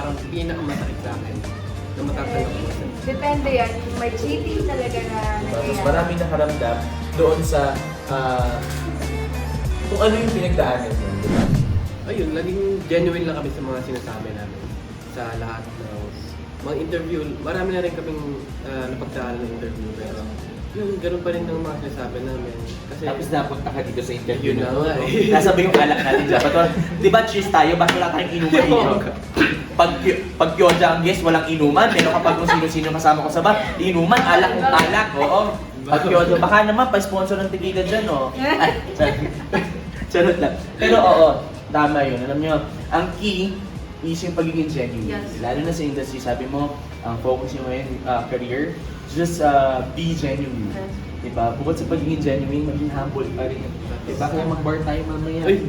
parang pinakamasakit sa akin na matatanggap ko. Depende yan. May cheating talaga na Mas nangyayari. maraming nakaramdam doon sa kung ano yung pinagdaanan mo. Diba? Ayun, naging genuine lang kami sa mga sinasabi namin sa lahat ng mga interview. Marami na rin kaming napagdaanan ng interview, pero yun, ganun pa rin ng mga sinasabi namin. Kasi, Tapos napunta ka dito sa interview Yun na na to. nga no? eh. Nasabi yung alak natin dyan. Di ba cheers tayo? Bakit wala tayong inuman dito? Pag Kyoja ang guest, walang inuman. Pero kapag kung sino-sino kasama ko sa bar, inuman, alak, oo. Pag Kyoja, baka naman pa-sponsor ng tequila dyan, oh. Ay, charot lang. Pero oo, tama yun. Alam nyo, ang key is yung pagiging genuine. Yes. Lalo na sa industry, sabi mo, ang focus nyo ngayon, career, just be genuine. Yes. Diba? Bukod sa pagiging genuine, maging humble pa rin. Diba? Kaya mag-bar tayo mamaya. Ay.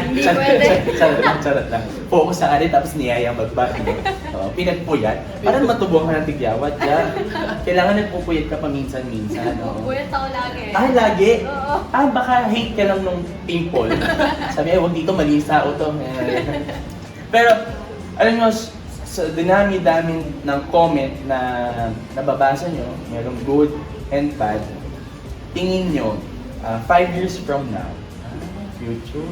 Hindi pwede. Charot lang. Focus sa akin, tapos niyaya mag-bar. Pinagpuyat. Parang matubong ka ng tigyawat. Kailangan nagpupuyat ka paminsan-minsan. Pupuyat ako lagi. Lagi? Oo. Baka hate ka lang nung pimple. Sabi, huwag dito, mali sa auto. Pero, alam nyo, sa dinami-dami ng comment na nababasa nyo, merong good and bad, tingin nyo, 5 years from now, future,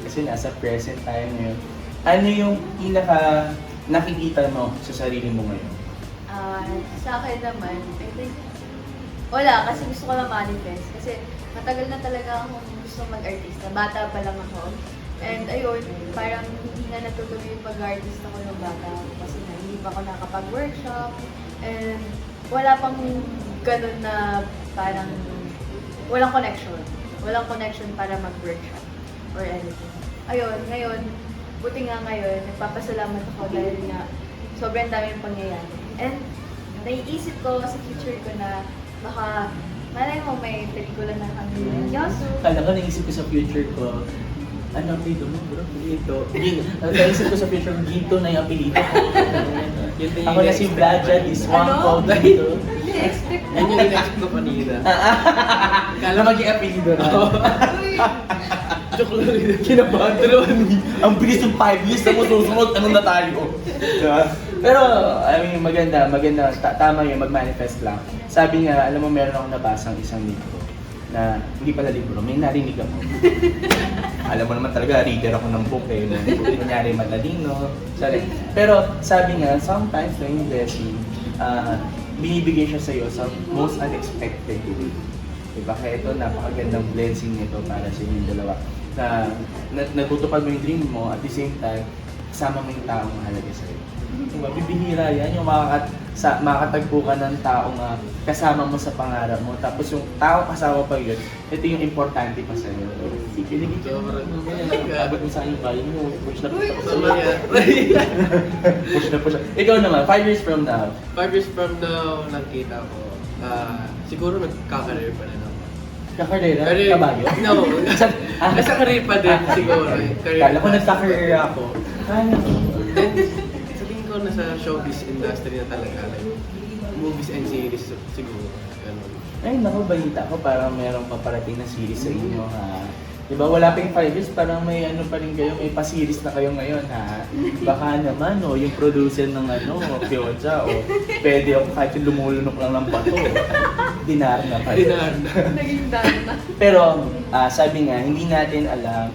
kasi nasa present tayo ngayon, ano yung pinaka nakikita mo sa sarili mo ngayon? Sa akin naman, I think, wala, kasi gusto ko lang manifest. Kasi matagal na talaga akong gusto mag-artista. Bata pa lang ako. And ayun, parang hindi na natutuloy yung pag-artista ko ng bata ako. Kasi na, hindi pa ako nakapag-workshop. And wala pang ganun na parang walang connection. Walang connection para mag-workshop or anything. Ayun, ngayon, buti nga ngayon, nagpapasalamat ako dahil nga sobrang daming pangyayari. And naiisip ko sa future ko na baka, malay mo may pelikula na kami ng Yosu. Kala ko naisip ko sa future ko, ano ang apelido mo bro? Ginto. Naisip ko sa future ko, Ginto na yung apelido ko. Ako na si Bladja, this one Ano? called Ginto. Hindi, expect Yan mo. yung in-expect ko kanina. Kala maging apelido na. Uy, Joke lang yun. Kinabahan talaga. Ang bilis ng 5 years na mo susunod, ano na tayo? Diba? Pero, I mean, maganda. Tama yun, mag-manifest lang. Sabi nga, alam mo, meron akong nabasang isang libro na, hindi pala libro, may narinig ako. Alam mo naman talaga, reader ako ng book eh. Kunyari matalino. Sorry. Pero, sabi nga, sometimes na yung blessing, binibigay siya sa'yo sa most unexpected way. Diba? Kaya ito, napakagandang blessing nito para sa inyong dalawa. Na natutupad mo yung dream mo, at the same time, kasama mo yung taong mahalaga sa'yo. Diba? Bibihira yan, yung makakatagpo ka ng taong kasama mo sa pangarap mo. Tapos yung taong kasama pa yun, ito yung importante pa sa'yo. Pipiligid ka naman. Abot mo sa akin yung kaya mo. Push na push ako Tama yan. Push na push. Ikaw naman, 5 years from now. 5 years from now, nakita ko, siguro nagkakareer pa rin ako. Kakarera? Career- Kabayo? No. Nasa career pa din siguro. Kala ko nagka-career ako. Kala ko. Then, sa tingin ko nasa showbiz industry na talaga. Like, movies and series siguro. Ganun. Ay, naku, balita ko parang meron pa parating na series sa inyo, ha? Diba, wala pa yung 5 years, parang may ano pa rin kayo, may pa-series na kayo ngayon, ha? Baka naman, oh, yung producer ng Kyoja, pwede ako kahit yung lumulunok lang ng bato, dinar na pa. naging dami na. Pero, sabi nga, hindi natin alam,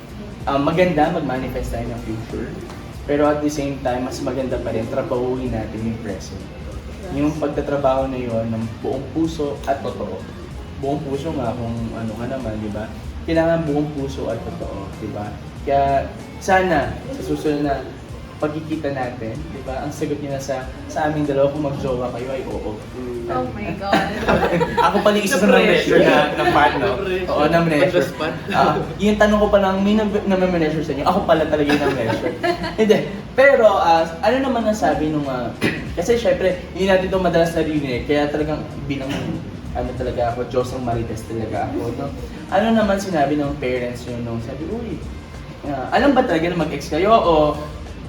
maganda mag-manifest tayo ng future, pero at the same time, mas maganda pa rin, trabahuin natin yung present. Yung pagtatrabaho na yun ng buong puso at totoo. Buong puso nga kung ano ka naman, di ba? Kailangan buong puso at totoo, di ba? Kaya sana sa susunod na pagkikita natin, di ba? Ang sagot niya na sa aming dalawa kung mag-jowa kayo ay oo. Oh my God. Ako pala yung isa sa na-measure na part, no? Oo, na-measure. Yung tanong ko pa lang, may na-measure sa inyo, ako pala talaga yung na-measure. Hindi. Pero, ano naman ang sabi nung, kasi syempre, hindi natin ito madalas narinig, kaya talagang bilang, ano talaga ako, Diyos ang marites talaga ako, no? Ano naman sinabi ng parents yun nung sabi, uy, alam ba talaga na mag-ex kayo o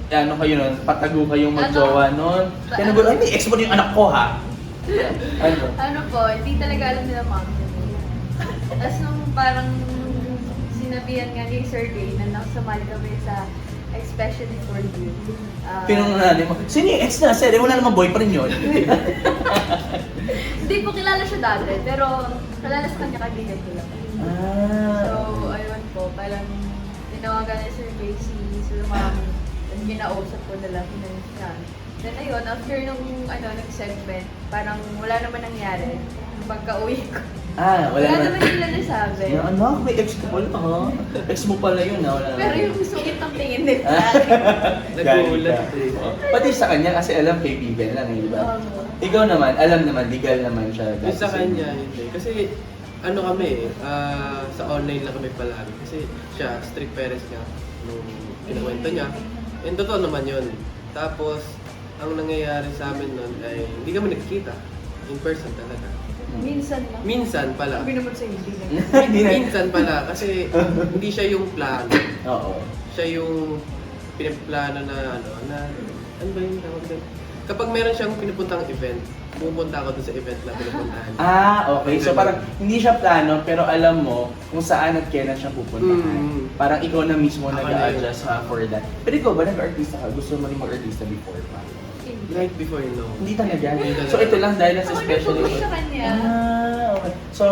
ano kayo nun, patago kayong mag-jowa nun? Kaya nagulo, ay may ex mo din yung anak ko ha? Ano? Ano po, hindi talaga alam nila mom nila. Tapos nung parang sinabihan nga ni Sir Gay na nakasumali kami sa especially for you. Pinong natin mo, sino yung ex na? Sir, wala namang boyfriend yun. Hindi ko kilala siya dati, pero kilala sa kanya kaibigan ko lang. So, ayun po, parang tinawagan ni Sir Casey, Sir Mami, and ginausap ko na lang siya. Then ayun, after nung nag-segment, parang wala naman nangyari. Pagka-uwi ko. Wala naman nila nasabi. Anak, may ex ko pala, ha? Ex mo pala yun, ha? Wala Pero naman. yung sungit ng tingin nila. Nagulat eh. Pati sa kanya, kasi alam, kaibigan lang, di ba? Ikaw naman, alam naman, legal naman siya. Yung sa kanya, hindi. Kasi ano kami sa online lang kami palagi. Kasi siya, strict parents niya, nung kinuwento niya. And totoo naman yun. Tapos, ang nangyayari sa amin nun ay hindi kami nagkikita. In person talaga. Minsan lang. Minsan pala. Sabi naman sa hindi na. Hindi na. Minsan pala. Kasi hindi siya yung plano. Oo. Siya yung pinaplano na ano ba yung tawag doon? Kapag meron siyang pinupuntang event, pupunta ako doon sa event na pinupuntahan. Okay. So parang hindi siya plano, pero alam mo kung saan at kailan siya pupuntahan. Parang ikaw na mismo Ako nag-a-adjust for that. Pero ikaw ba nag-artista ka? Gusto mo rin mag-artista before pa? Like before, no. Hindi talaga. Hindi talaga. So ito lang dahil nasa Ako special nag-focus sa kanya. Okay. So,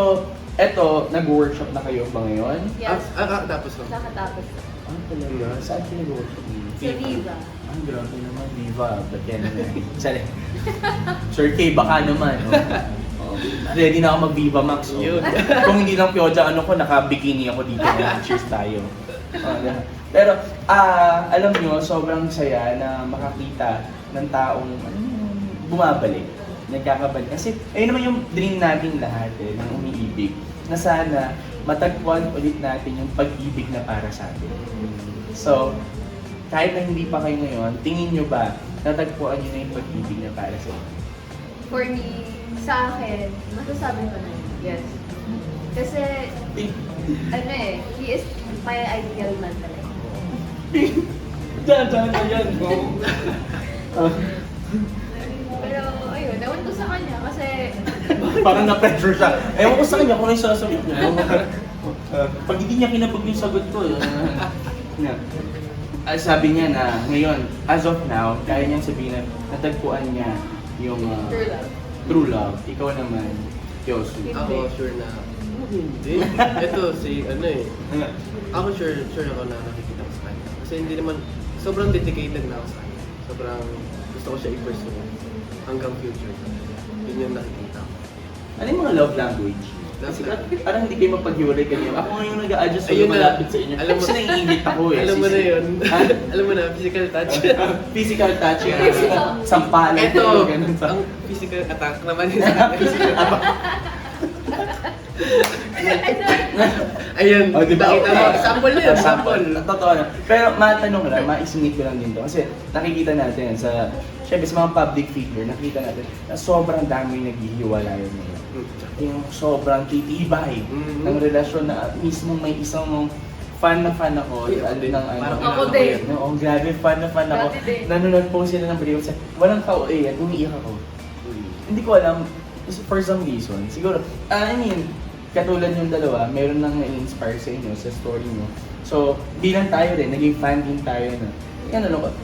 eto, nag-workshop na kayo ba ngayon? Yes. Tapos lang. Nakatapos. Talaga? Saan kayo nag-workshop? Sa Viva. Ang grabe naman, Viva. Ba't yan naman? Sali. Sir K, baka naman. Oh. Ready na ako mag-Viva Max. Oh. Yun. Kung hindi lang Pyoja, ako, naka-bikini ako dito. Cheers tayo. Pero, alam nyo, sobrang saya na makakita ng taong bumabalik, nagkakabalik. Kasi, ayun naman yung dream natin lahat ng umiibig, na sana matagpuan ulit natin yung pag-ibig na para sa atin. So, kahit na hindi pa kayo ngayon, tingin nyo ba natagpuan nyo na yung pag-ibig na para sa inyo? For me, sa akin, masasabi ko na yun. Yes. Kasi, he is my ideal man talaga. Diyan na yan, bro. Pero, ayun, ewan ko sa kanya kasi, Parang na-pressure siya. Ewan ko sa kanya kung ano yung sasagot niya. Pag hindi niya kinabog yung sagot ko, sabi niya na ngayon, as of now, kaya niyang sabihin na natagpuan niya yung true love. true love. Ikaw naman, Yosu. Ako sure na. Hindi. Ito si Ako sure ako na nakikita ko sa kanya. Kasi hindi naman, sobrang dedicated na ako sa kanya. Sobrang gusto ko siya i-pursue hanggang future. Yun yung nakikita ko. Ano yung mga love language? Kasi parang hindi kayo mapag-hiwalay kanyo. Ako ngayon nag-a-adjust sa Ayun na. malapit sa inyo. Alam mo- Kasi naiingit ako eh. Alam mo na yun. Ha? Alam mo na, physical touch. Physical touch. Physical. Sampalan. Ito, ganun sa... ang physical attack naman yun sa akin. Ayun, Oh, diba? nakita mo. Sample na yun, sample. Totoo na. Pero matanong ko lang, maisingit ko lang din to. Kasi nakikita natin sa, syempre sa mga public figure, nakikita natin na sobrang dami naghihiwalayan nila. Yung sobrang titibay Mhm. ng relasyon na mismo may isang fan na fan ako. Uy, Ano din. ng Parang Ako kailangan ko din. yan. Oo, grabe, fan na fan ako. Dati din. Nanonood po sila ng breakup sa walang ka-OA at umiiyak ako. Hindi ko alam, for some reason, siguro, katulad yung dalawa, meron nang na-inspire sa inyo, sa story nyo. So, bilang tayo rin, naging fan din tayo na.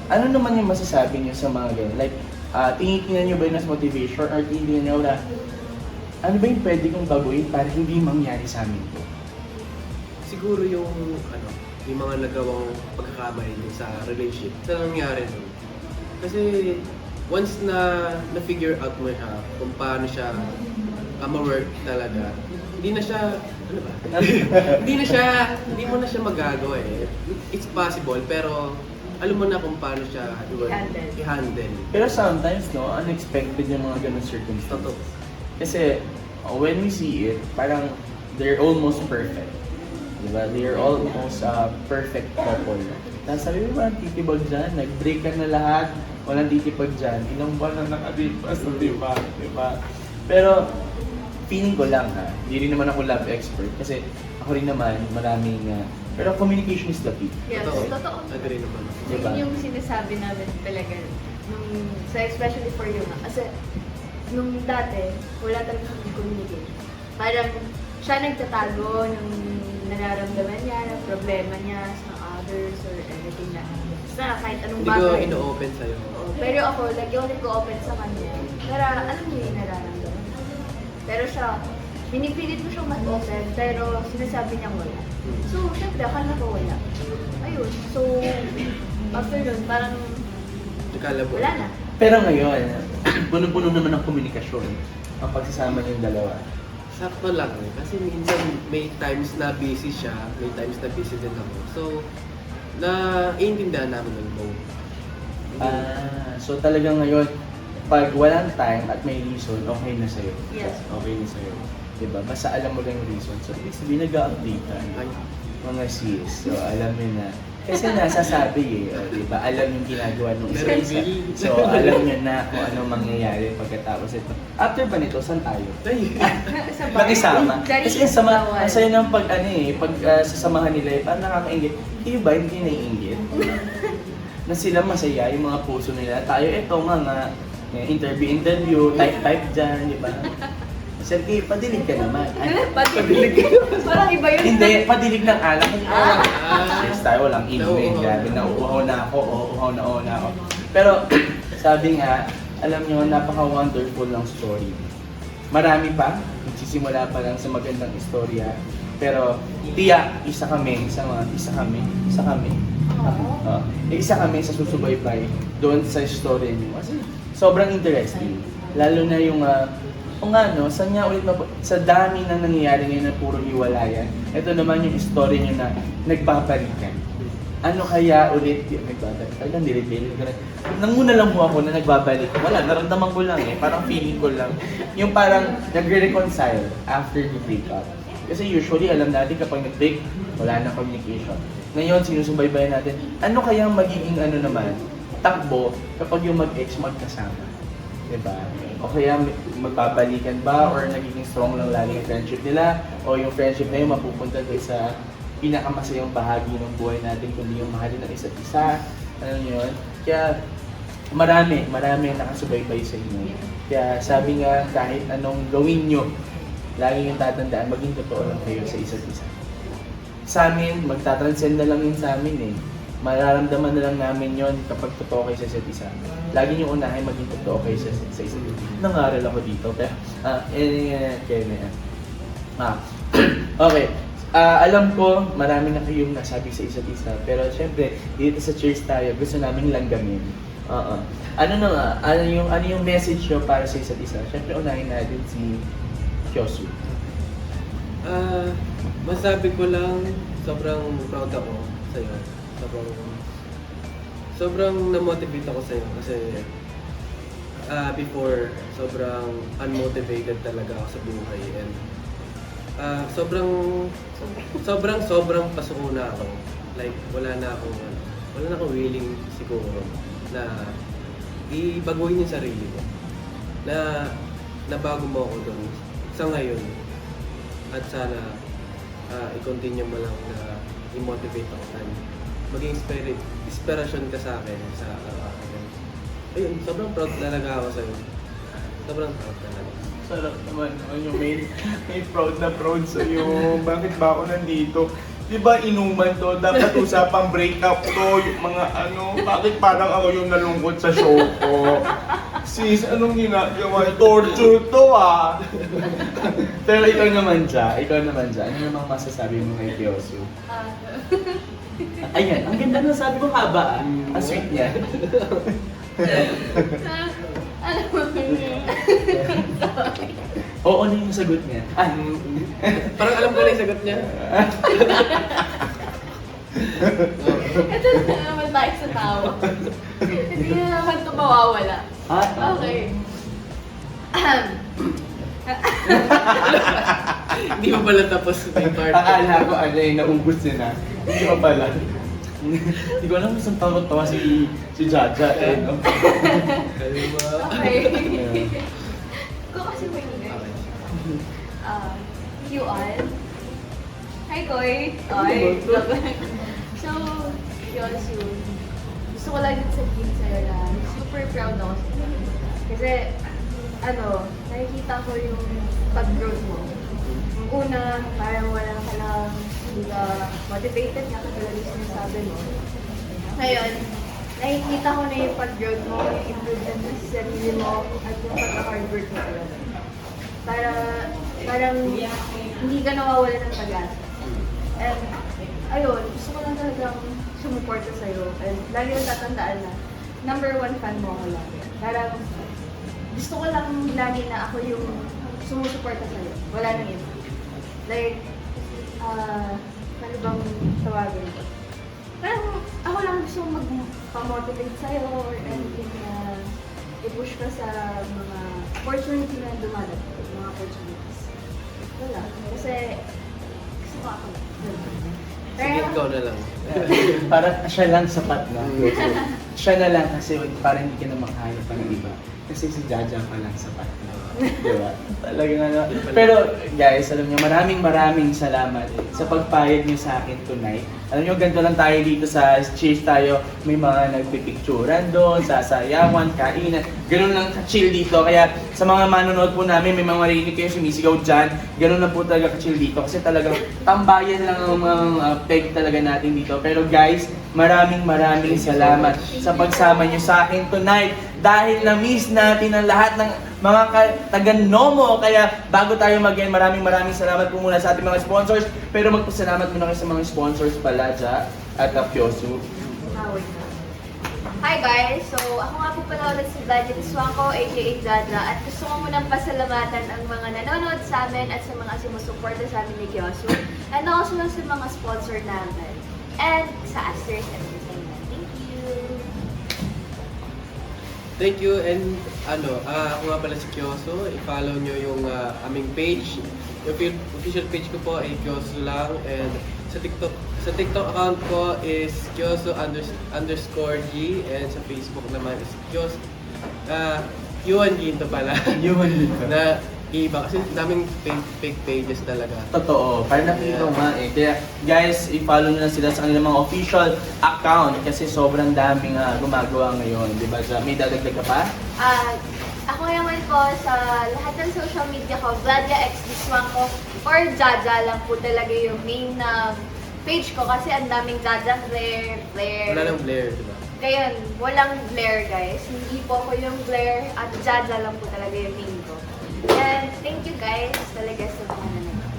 Ano naman yung masasabi nyo sa mga ganyan? Like, tinitingnan nyo ba yun as motivation or tinitingnan nyo na, ano ba yung pwede kong baguhin para hindi mangyari sa amin to? Siguro yung mga nagawang pagkakamali sa relationship. Sa nangyari nun. Kasi once na na-figure out mo siya kung paano siya ma-work talaga, hindi mo na siya magagawa eh. It's possible, pero alam mo na kung paano siya i-handle. Pero sometimes, unexpected yung mga ganun circumstances. Totoo. Kasi, when we see it, parang they're almost perfect. Diba? They're almost a perfect couple. Tapos sabi mo, walang titibag dyan, nag-break ka na lahat, walang titibag dyan, ilang buwan na nakalipas, diba? Pero, feeling ko lang hindi rin naman ako love expert kasi ako rin naman maraming pero communication is the key. Yes, totoo. Agree naman. Diba? Yun yung sinasabi namin talaga. Especially for you nga. Kasi, nung dati, wala talaga kami communication. Parang, siya nagtatago ng nararamdaman niya, ng problema niya sa others or anything na artista, kahit anong Hindi ko bagay. ino-open sa'yo. Oo, pero ako, lagi ako nag-open sa kanya. Para alam niya yung nararamdaman. Pero siya, pinipilit mo siyang mag-open, pero sinasabi niya wala. So, syempre, akala ko wala. Ayun, so, after nun, parang Nakalabo. wala na. Pero ngayon, puno-puno naman ng komunikasyon ang pagsasama ng dalawa. Sakto lang eh. Kasi minsan may times na busy siya, may times na busy din ako. So, naiintindihan namin ng both. So talagang ngayon, pag walang time at may reason, okay na sa'yo. Yes. Okay na sa'yo. Diba? Basta alam mo lang yung reason. So, ibig sabihin, nag-a-updatean. Ay, Mga sis. So, alam mo na. Kasi nasasabi diba? Alam yung ginagawa ng isa-isa. So, alam nyo na kung ano mangyayari pagkatapos ito. After ba nito, saan tayo? ay. Sa Makisama. Dari- Kasi ang bawal. saya ng pag, sasamahan nila, parang nakakaingit. Kayo ba, hindi naiingit? Na sila masaya, yung mga puso nila. Tayo, ito mga interview, type dyan, di ba? Sergey, padilig ka naman. Ay, Padilig. Parang iba yun. hindi, padilig ng alak. Ah. Yes, tayo walang inuwi. Grabe, nauuhaw na ako, uuhaw na ako. Pero, sabi nga, alam nyo, napaka-wonderful ng story. Marami pa, nagsisimula pa lang sa magandang istorya. Pero, tiyak, isa kami. Oo. Isa kami sa susubaybay doon sa story niyo. Kasi sobrang interesting. Lalo na yung, saan nga ulit sa dami ng nangyayari ngayon na puro hiwalayan. Ito naman yung story niyo na nagbabalikan. Ano kaya ulit yung nagbabalik? Talagang nilid-nilid ko na. Nanguna lang mo ako na nagbabalik. Wala, naramdaman ko lang parang feeling ko lang. Yung parang nagre-reconcile after the breakup. Kasi usually alam natin kapag nag-break, wala na communication. Ngayon, sinusubaybayan natin, ano kaya magiging takbo kapag yung mag-ex magkasama? Diba? O kaya magbabalikan ba or nagiging strong lang lagi yung friendship nila o yung friendship na yun mapupunta doon sa pinakamasayang bahagi ng buhay natin kundi yung mahalin ng isa't isa. Ano yun? Kaya marami ang nakasubaybay sa inyo. Kaya sabi nga kahit anong gawin nyo, lagi yung tatandaan, maging totoo lang kayo sa isa't isa. Sa amin, magtatranscend na lang yun sa amin eh. Mararamdaman na lang namin yon kapag totoo kayo sa isa't isa. Lagi nyo unahin maging totoo kayo sa isa't isa. Nangaral ako dito. Pero, okay. Alam ko, marami na kayong nasabi sa isa't isa. Pero syempre, dito sa Cheers tayo, gusto naming langgamin. Ano yung message nyo para sa isa't isa? Syempre, unahin natin si Kyosu. Masabi ko lang, sobrang proud ako sa'yo. Sobrang na-motivate ako sa'yo kasi before, sobrang unmotivated talaga ako sa buhay and sobrang pasuko na ako. Like, wala na akong willing siguro na ibaguhin yung sarili ko. Na nabago mo ako doon sa ngayon. At sana i-continue mo lang na i-motivate ako na maging inspirasyon ka sa akin sa araw-araw. Ayun, sobrang proud talaga ako sa'yo. Sobrang proud talaga. Sarap naman yung may proud na proud sa'yo. Bakit ba ako nandito? Di ba inuman to? Dapat usapang breakup to. Yung mga bakit parang ako yung nalungkot sa show ko? Sis, anong ginagawa? Torture to ah! Pero ikaw naman siya. Ano namang masasabi mo kay Kyosu? Ayan, ang ganda na sabi ko haba ah. Ang sweet niya. Alam mo, Oo na yung sagot niya. Parang alam ko na yung sagot niya. ito na naman tayo sa tao. Hindi na naman ito mawawala. Okay. Hindi mo pala tapos yung part. Akala ko naubos niya na. Hindi pa pala. Hindi ko alam kung saan tawa si Jaja no? Okay. Ko kasi mo ingay. QR. Hi, Koy. So, yun. Gusto ko lang din sabihin sa'yo na super proud ako sa'yo. Kasi, nakikita ko yung pag-growth mo. Yung una, parang walang ka lang, hindi ka motivated nga katulad yung sinasabi mo. Ngayon, nakikita ko na yung pag-growth mo, yung improvement mo sa sarili mo, at yung pag-hard work mo talaga. Parang hindi ka nawawala ng pag-asa. And ayun, gusto ko lang talagang sumuporta sa'yo. And lagi yung tatandaan na #1 fan mo ako lagi. Parang gusto ko lang lagi na ako yung sumusuporta sa'yo. Wala nang iba. Like, ano bang tawagin ko? Parang ako lang gusto magpa-motivate sa'yo or anything na i-push ka sa mga opportunity na dumadating, mga opportunities. Wala. Kasi gusto ko ako lang. Sige, ikaw na lang. Parang siya lang sapat na. Siya na lang kasi parang hindi ka na makahanap ng iba. Kasi si Jaja pa lang sapat na. Diba? Talagang ano. Pero guys, alam niyo, maraming salamat sa pagpayag niyo sa akin tonight. Alam niyo, ganito lang tayo dito sa Cheers tayo. May mga nagpipicturan doon, sasayawan, kainan. Ganun lang ka-chill dito. Kaya sa mga manonood po namin, may mga marinig kayo sumisigaw dyan. Ganun lang po talaga ka-chill dito. Kasi talagang tambayan lang ang mga peg talaga natin dito. Pero guys, maraming salamat sa pagsama niyo sa akin tonight. Dahil na-miss natin ang lahat ng mga taga-Nomo. Kaya bago tayo mag-end, maraming salamat po muna sa ating mga sponsors. Pero magpasalamat muna kayo sa mga sponsors pala, Ja, at Kyosu. Hi guys! So, ako nga po pala ulit si Budget Swangko, aka Jaja. At gusto ko munang pasalamatan ang mga nanonood sa amin at sa mga sumusuporta sa amin ni Kyosu. And also sa mga sponsor namin. And sa Asters Entertainment. Thank you! Thank you, and ako nga pala si Kyoso. I-follow nyo yung aming page. Yung official page ko po ay Kyoso lang, and sa TikTok account ko is Kyoso_G, and sa Facebook naman is Kyoso Yuan Ginto pala. Yuan Ginto. Na iba kasi daming fake pages talaga. Totoo, parang nakita ko nga eh. Kaya guys, i-follow nyo na sila sa kanilang mga official account kasi sobrang daming gumagawa ngayon, di ba? May dadagdag ka pa? Ako naman po sa lahat ng social media ko, Vladia X Diswangko or Jaja lang po talaga yung main na page ko kasi ang daming Jaja, Blair. Wala nang Blair, di ba? Ngayon, walang Blair guys. Hindi po ako yung Blair at Jaja lang po talaga yung main ko. And thank you guys talaga sa mga nanonood.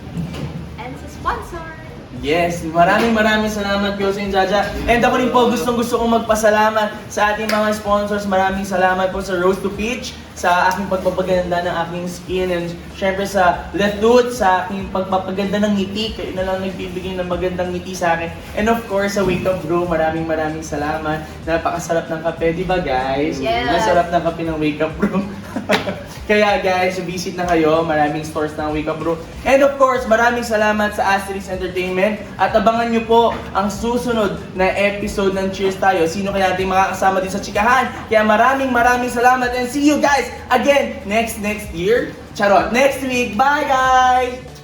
And sa sponsor. Yes, maraming salamat Kyoso and Jaja. And ako rin po gusto kong magpasalamat sa ating mga sponsors. Maraming salamat po sa Rose to Peach, sa aking pagpapaganda ng aking skin, and syempre sa Letut, sa aking pagpapaganda ng ngiti. Kayo na lang nagbibigay ng magandang ngiti sa akin. And of course, sa Wake Up Brew, maraming salamat. Napakasarap ng kape, di ba guys? Yes. Masarap ng kape ng Wake Up Brew. Kaya guys, visit na kayo. Maraming stores ng Wake Up Brew. And of course, maraming salamat sa Asterix Entertainment. At abangan nyo po ang susunod na episode ng Cheers tayo. Sino kaya natin makakasama din sa chikahan? Kaya maraming salamat and see you guys again next year. Charot, next week. Bye guys!